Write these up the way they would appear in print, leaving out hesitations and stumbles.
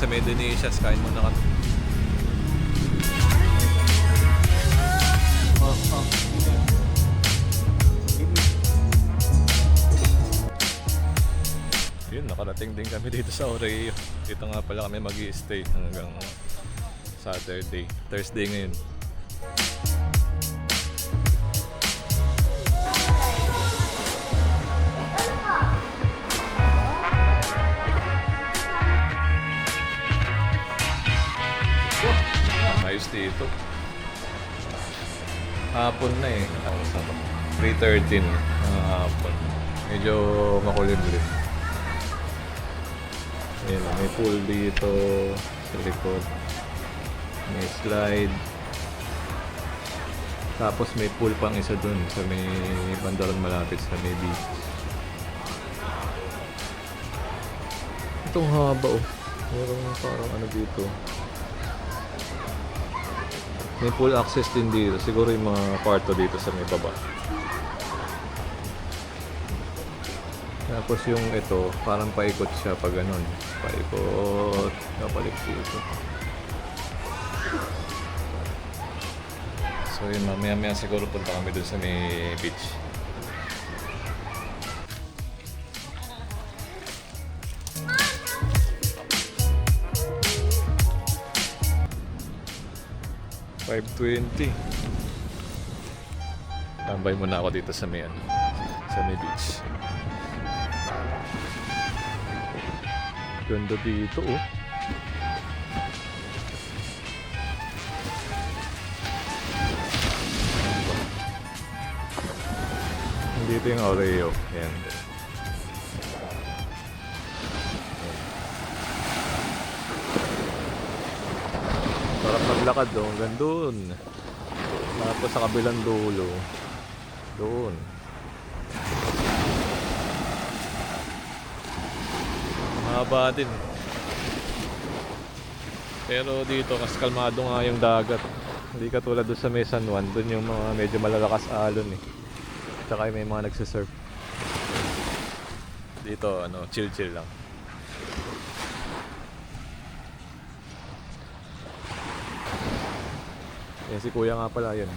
sa Medinesias, kain muna kami. Yun, nakarating din kami dito sa Oreo. Dito nga pala kami mag-i-stay hanggang Thursday ngayon. Ayos dito. Hapon na eh. 3:13 hapon. Medyo makulimlim. Ayan, may pool dito sa likod. May slide. Tapos may pool pang isa dun sa may bandaran malapit sa may beach. Itong haba oh. Merong parang ano dito. May full access din dito. Siguro yung mga kwarto dito sa may baba. Tapos yung ito, parang paikot siya pag ganun. Paikot. Kapalik dito. So yun, mamaya siguro punta kami dun sa may beach. $5.20. Tambay muna ako dito sa may beach. Ganda dito oh. Dito yung Oreo. Ayan. Sarap maglakad doon, gandun. Tapos sa kabilang dulo. Doon. Mahaba din. Pero dito, mas kalmado nga yung dagat. Hindi katulad doon sa may San Juan. Doon yung mga medyo malalakas alon eh. Tsaka may mga nagsisurf. Dito, chill-chill lang. Yan si kuya nga pala yun.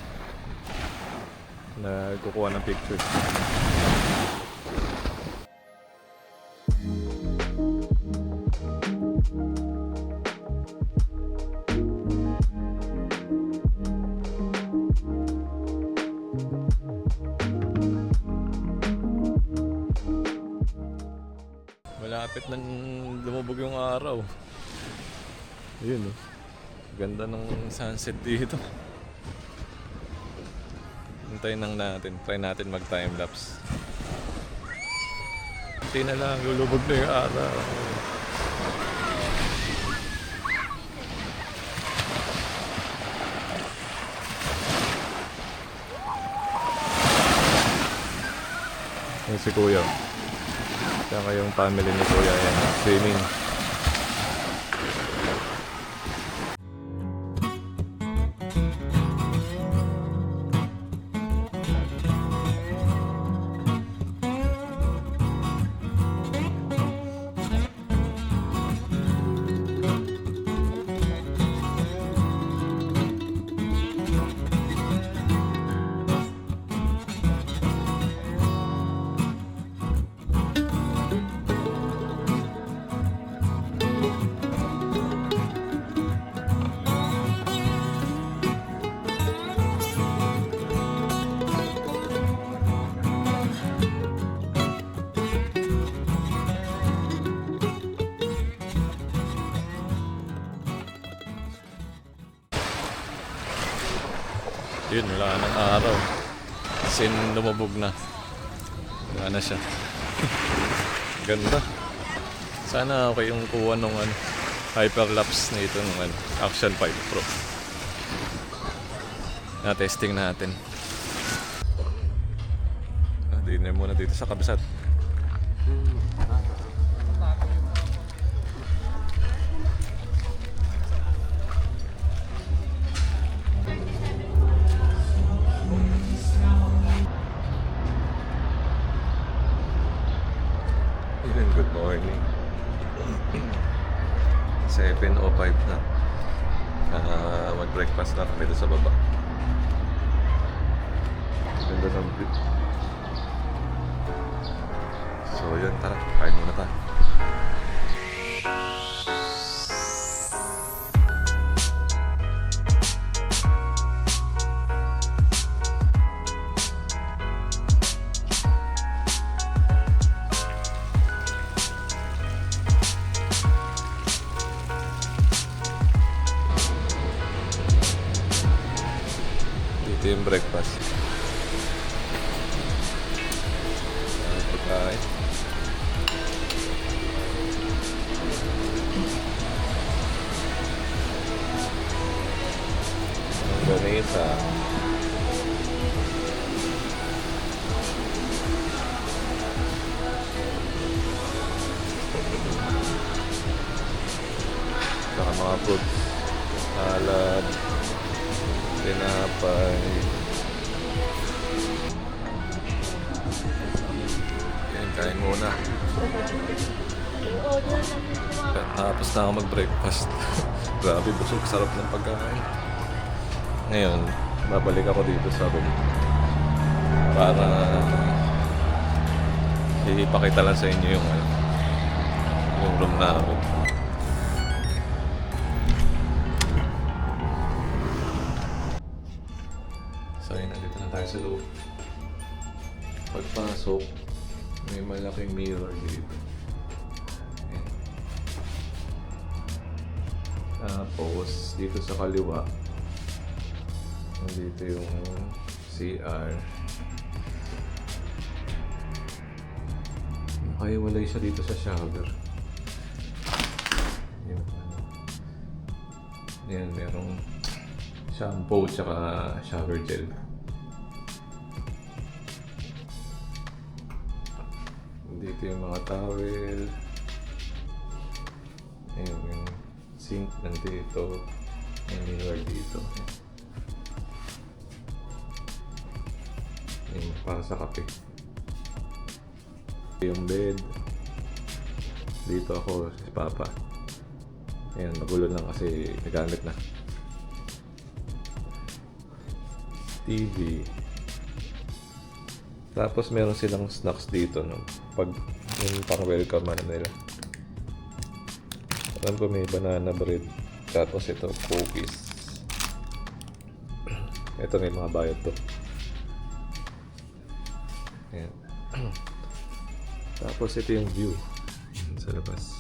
Nagkukuha ng pictures. Malapit nang lumubog yung araw. Yun oh. Ganda ng sunset dito. Hintayin lang natin. Try natin mag time-lapse. Hintayin na lang. Lulubog na yung araw. Yan si kuya. Saka yung family ni kuya. Yan. Swimming. Yun, wala nang araw. Sin lumubog na. Wala na siya. Ganda. Sana okay yung kuha nung hyperlapse na ito ng Action 5 Pro. Na-testing natin. Dinner muna dito sa kabsat. Good morning. 7:05 na. Mag-breakfast na kami doon sa baba. Ganda ng view. So yun, tara, kain muna tayo. Ito yung breakfast. Pagkain. Ang ganisa. Saka mga fruits. Salad. Tinapay. Yan, kain muna. Tapos na ako mag-breakfast. Grabe, busog. Sarap ng pagkain. Ngayon, babalik ako dito sa room. Para ipakita lang sa inyo yung room namin. So yun, nandito na tayo sa loob. Pagpasok, may malaking mirror dito. Ayan. Tapos, dito sa kaliwa, nandito yung CR. Nakaiwalay siya dito sa shower. Yan, merong shampoo tsaka shower gel. Dito yung mga towel. Ayun, yung sink nandito. Yung mirror dito. Yung para sa kape. Yung bed. Dito ako si Papa. Ayan, magulo lang kasi nagamit na. TV. Tapos meron silang snacks dito, no? Pag yung pang-welcome nila. Alam ko may banana bread. Tapos ito, cookies. Ito may mga bayad to. Ayan. Tapos ito yung view sa labas.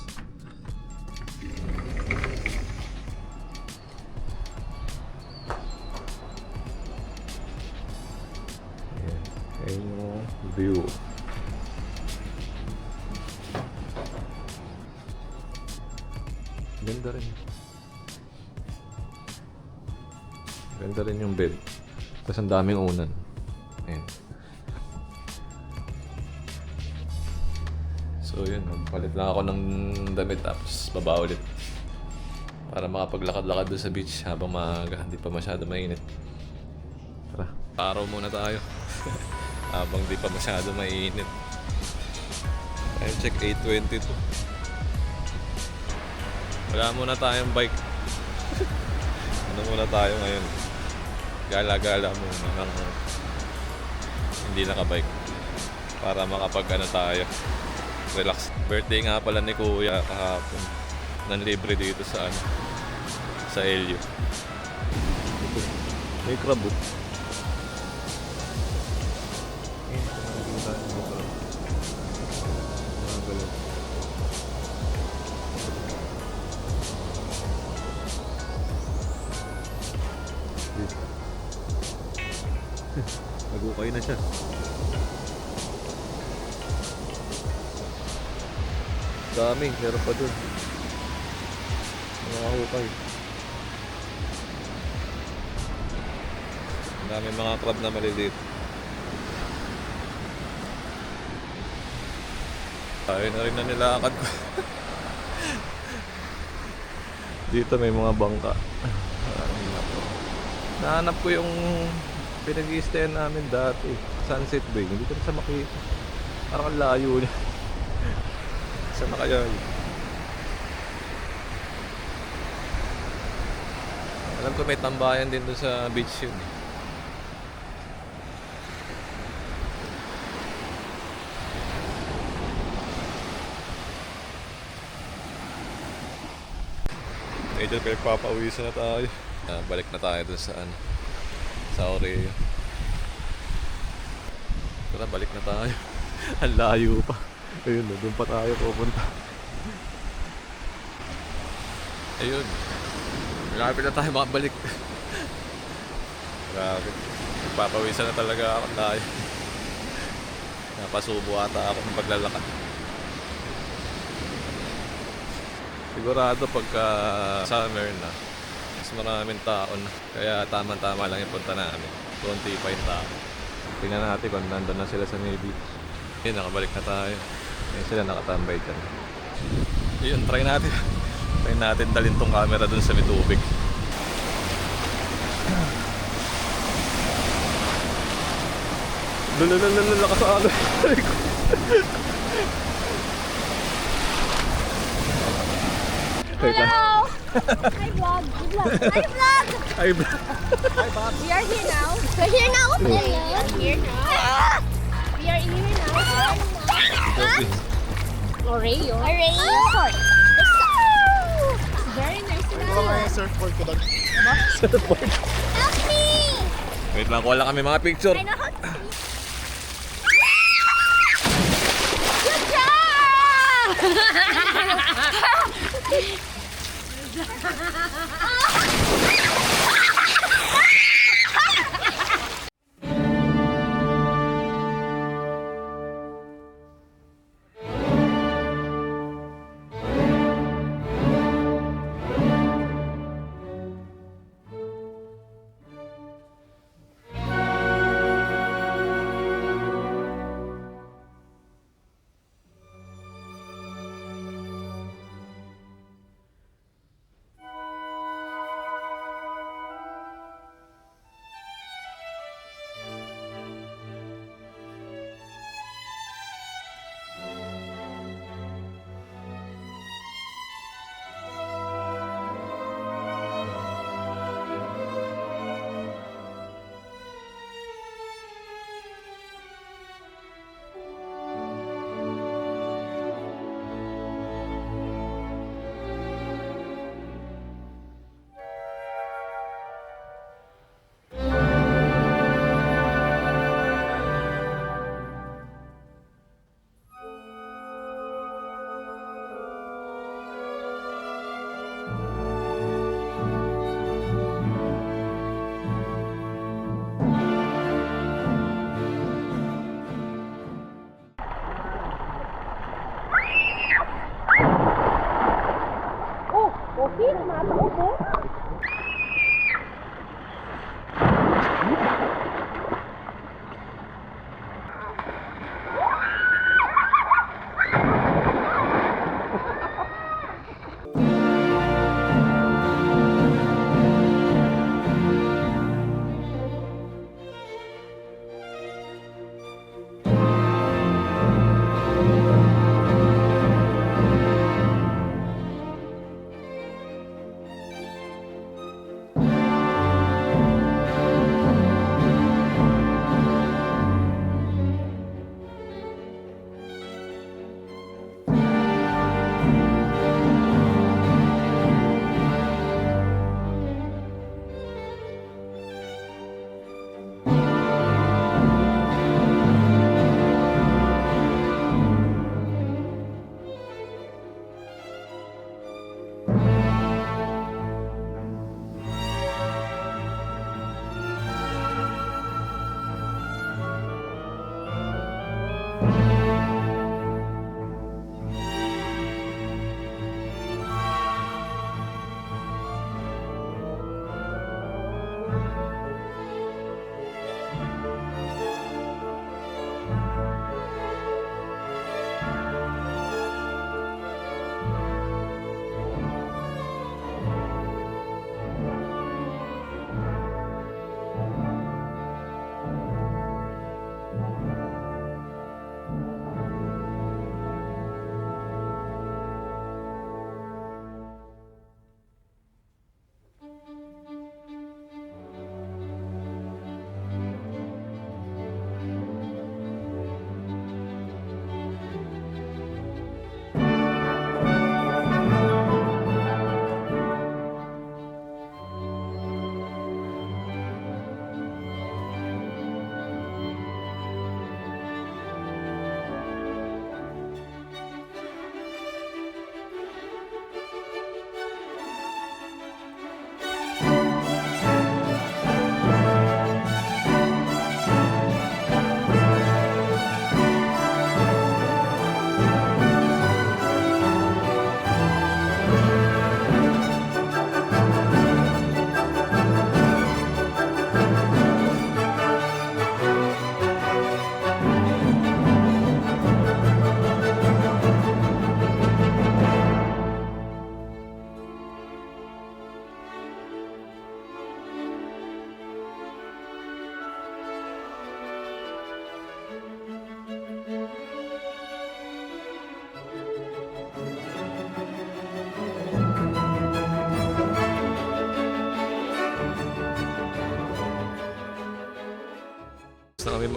Ayan yung view. Ganda rin. Ganda rin yung bed. Tapos ang daming unan. Ayan. So yun, palit lang ako ng damit tapos baba ulit. Para makapaglakad-lakad doon sa beach habang maaga, hindi pa masyado mainit. Tara, araw muna tayo. Habang di pa masyado mainit. Time check 8:22. Wala muna tayong bike. Ano muna tayo ngayon? Gala-gala muna ng hindi nakabike. Para makapag-ano tayo. Relax. Birthday nga pala ni Kuya kahapon. Nanlibre dito sa sa LU. May crab. Nagukay na siya. Dami, meron pa dun. Mga hukay. Ang dami mga crab na maliliit. Tayo na rin na nilakad ko. Dito may mga bangka. Nahanap ko yung pinag-i-stayan namin dati. Sunset Bay. Hindi ko na sa makita. Parang ang layo niya. Saan na kaya yun? Alam ko may tambayan din doon sa beach yun. Medyo pinagpapauwisan na tayo. Balik na tayo doon sa ano, sa Oreo. Tara, balik na tayo. Ang layo pa. Ayun, doon pa tayo pupunta. Ayun. Malapit na tayo makabalik. Grabe. Nagpapawisan na talaga ako tayo. Napasubo ata ako ng paglalakad. Sigurado pagka summer na, mas maraming tao na. Kaya tama-tama lang yung punta namin. Konti pa yung tao. Tingnan natin kung nandun na sila sa Navy. Ayun, nakabalik na tayo. Ayun sila nakatambay dyan. Ayun, try natin. Try natin dalhin tong camera dun sa may tubig. Lalalala ka sa ano. Hello! Hi vlog! Hi vlog! Ay, bro. We are here now. We're here now? Hello! We are here now. We are here now. Oreo. Oreo. Very nice to know. Surfboard ko doon. Help me! Wait lang, kuha lang kami mga picture. I know how to swim. Good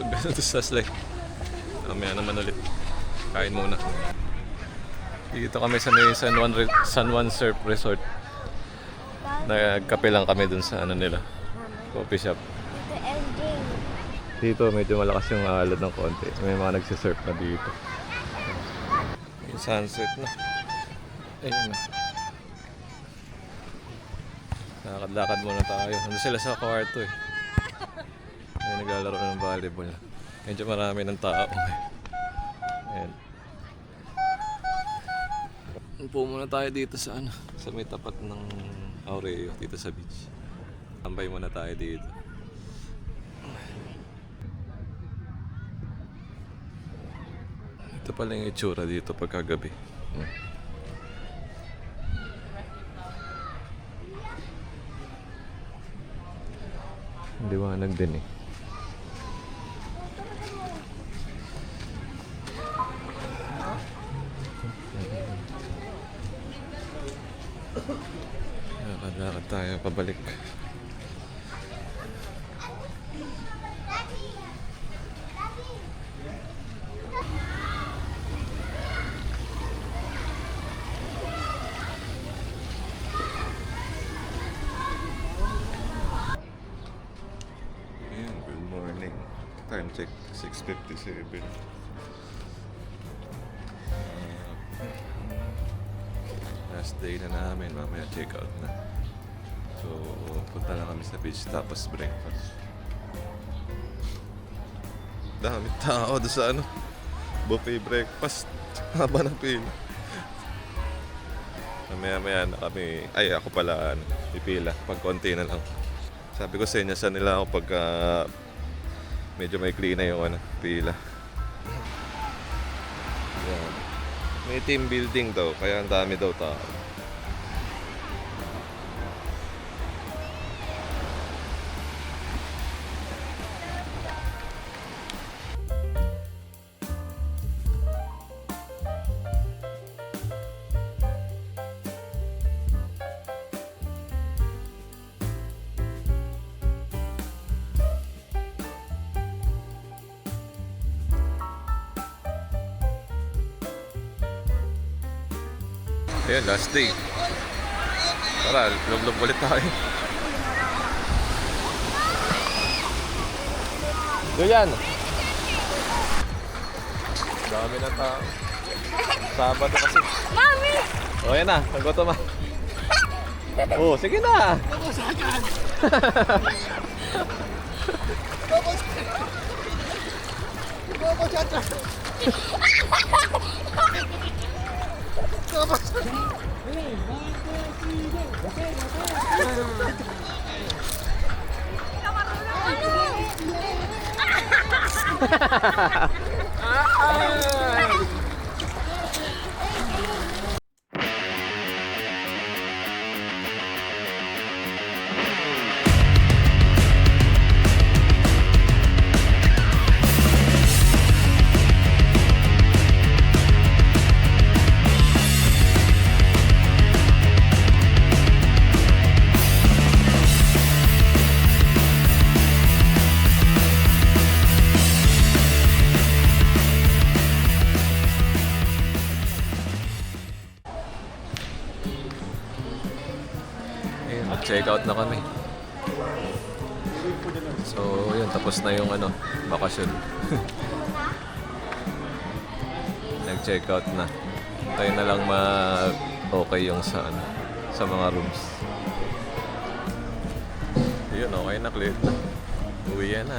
Ganito sa slide. Mamaya naman ulit. Kain muna. Dito kami sa may San Juan Surf Resort. Nagkape lang kami dun sa ano nila. Coffee shop. The ending. Dito medyo malakas yung alad ng konti. May mga nagsisurf na dito. Yung sunset na. Ayun na. Lakad-lakad muna tayo. Nandun sila sa kwarto eh. May naglalaro ng volleyball. Medyo marami ng tao. Ayan. Upo muna tayo dito sa ano, sa may tapat ng Aureo dito sa beach. Tambay muna tayo dito. Ito pala yung itsura dito pagkagabi. Liwanag din eh. Lakad-lakad tayo pabalik. Ayan, good morning. Time check 6:57. Last day na namin, mamaya check out na. So, punta lang kami sa beach tapos breakfast. Dami tao doon sa ano, buffet breakfast. Haba ng pila. Mamaya na kami, ay ako pala ano, pipila pag konti na lang. Sabi ko sa inyo, saan nila ako pagka medyo may clean na yung ano, pila. Yan. May team building daw, kaya ang dami daw tao. Ayan, last day. Tara, log-log ulit tayo. Julian! Dami na tao. Sabado kasi. Mami! O, yan na. Nagutom ah. Oh, sige na. Ayun, check out na kami. So, yun, tapos na yung ano, bakasyon. Nag-check out na. Tayo na lang okay yung sa ano, sa mga rooms. Yun, okay na, clear na. Uwi na.